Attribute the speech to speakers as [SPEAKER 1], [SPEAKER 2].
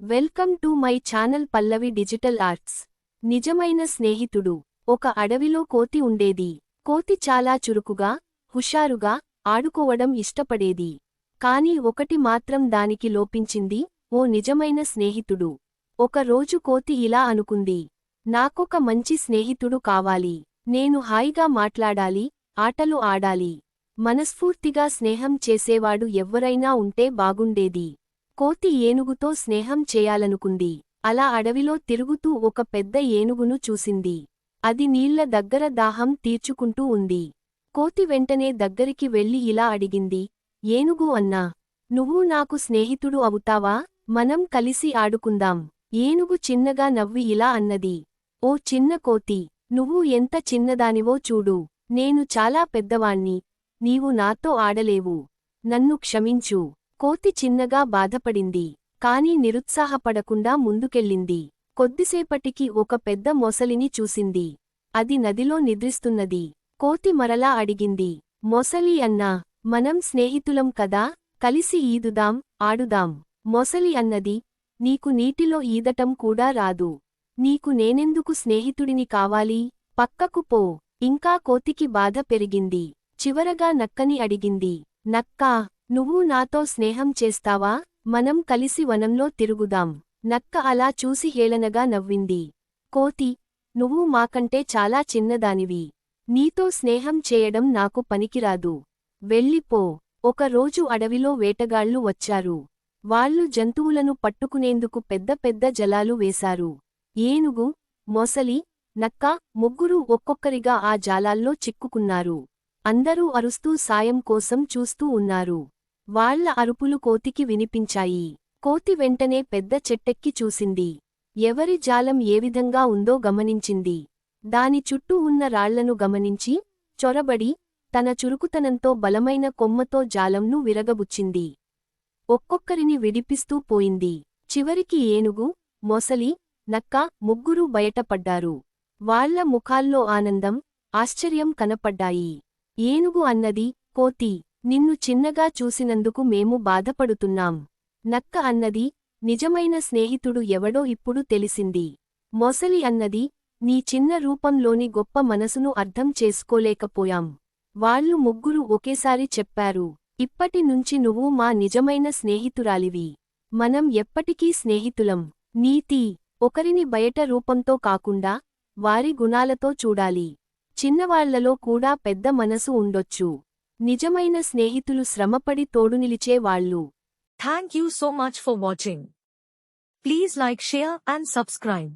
[SPEAKER 1] Welcome to my channel Pallavi digital arts. నిజమైన స్నేహితుడు. ఒక అడవిలో కోతి ఉండేది. కోతి చాలా చురుకుగా, హుషారుగా, ఆడుకోవడం ఇష్టపడేది. కాని ఒకటి మాత్రం దానికి లోపించింది, ఓ నిజమైన స్నేహితుడు. ఒక రోజు కోతి ఇలా అనుకుంది. నాకొక మంచి స్నేహితుడు కావాలి. నేను హాయిగా మాట్లాడాలి, ఆటలు ఆడాలి. మనస్ఫూర్తిగా స్నేహం చేసేవాడు ఎవ్వరైనా ఉంటే బాగుండేది. కోతి ఏనుగుతో స్నేహం చేయాలనుకుంది. అలా అడవిలో తిరుగుతూ ఒక పెద్ద ఏనుగును చూసింది. అది నీళ్ల దగ్గర దాహం తీర్చుకుంటూ ఉంది. కోతి వెంటనే దగ్గరికి వెళ్లి ఇలా అడిగింది. ఏనుగు అన్నా, నువ్వు నాకు స్నేహితుడు అవుతావా? మనం కలిసి ఆడుకుందాం. ఏనుగు చిన్నగా నవ్వి ఇలా అన్నది. ఓ చిన్న కోతి, నువ్వు ఎంత చిన్నదానివో చూడు. నేను చాలా పెద్దవాణ్ణి. నీవు నాతో ఆడలేవు. నన్ను క్షమించు. కోతి చిన్నగా బాధపడింది. కాని నిరుత్సాహపడకుండా ముందుకెళ్ళింది. కొద్దిసేపటికి ఒక పెద్ద మొసలిని చూసింది. అది నదిలో నిద్రిస్తున్నది. కోతి మరలా అడిగింది. మొసలి అన్నా, మనం స్నేహితులం కదా, కలిసి ఈదుదాం, ఆడుదాం. మొసలి అన్నది, నీకు నీటిలో ఈదటం కూడా రాదు. నీకు నేనెందుకు స్నేహితుడిని కావాలి? పక్కకు పో. ఇంకా కోతికి బాధ పెరిగింది. చివరగా నక్కని అడిగింది. నక్కా, నువ్వు నాతో స్నేహం చేస్తావా? మనం కలిసి వనంలో తిరుగుదాం. నక్క అలా చూసి హేళనగా నవ్వింది. కోతి, నువ్వు మాకంటే చాలా చిన్నదానివి. నీతో స్నేహం చేయడం నాకు పనికిరాదు. వెళ్ళిపో. ఒకరోజు అడవిలో వేటగాళ్లు వచ్చారు. వాళ్ళు జంతువులను పట్టుకునేందుకు పెద్ద పెద్ద జలాలు వేశారు. ఏనుగు, మొసలి, నక్క ముగ్గురూ ఒక్కొక్కరిగా ఆ జాలాల్లో చిక్కుకున్నారు. అందరూ అరుస్తూ సాయం కోసం చూస్తూ ఉన్నారు. వాళ్ల అరుపులు కోతికి వినిపించాయి. కోతి వెంటనే పెద్ద చెట్టెక్కి చూసింది. ఎవరి జాలం ఏ విధంగా ఉందో గమనించింది. దాని చుట్టూ ఉన్న రాళ్లను గమనించి, చొరబడి, తన చురుకుతనంతో బలమైన కొమ్మతో జాలంను విరగబుచ్చింది. ఒక్కొక్కరిని విడిపిస్తూ పోయింది. చివరికి ఏనుగు, మొసలి, నక్క ముగ్గురూ బయటపడ్డారు. వాళ్ల ముఖాల్లో ఆనందం, ఆశ్చర్యం కనపడ్డాయి. ఏనుగు అన్నది, కోతి, నిన్ను చిన్నగా చూసినందుకు మేము బాధపడుతున్నాం. నక్క అన్నది, నిజమైన స్నేహితుడు ఎవడో ఇప్పుడు తెలిసింది. మొసలి అన్నది, నీ చిన్న రూపంలోని గొప్ప మనసును అర్థం చేసుకోలేకపోయాం. వాళ్ళు ముగ్గురు ఒకేసారి చెప్పారు. ఇప్పటి నుంచి నువ్వు మా నిజమైన స్నేహితురాలివి. మనం ఎప్పటికీ స్నేహితులం. నీతి, ఒకరిని బయట రూపంతో కాకుండా, వారి గుణాలతో చూడాలి. చిన్నవాళ్లలో కూడా పెద్ద మనసు ఉండొచ్చు. నిజమైన స్నేహితులు శ్రమపడి తోడునిలిచే వాళ్ళు.
[SPEAKER 2] Thank you so much for watching. Please like, share and subscribe.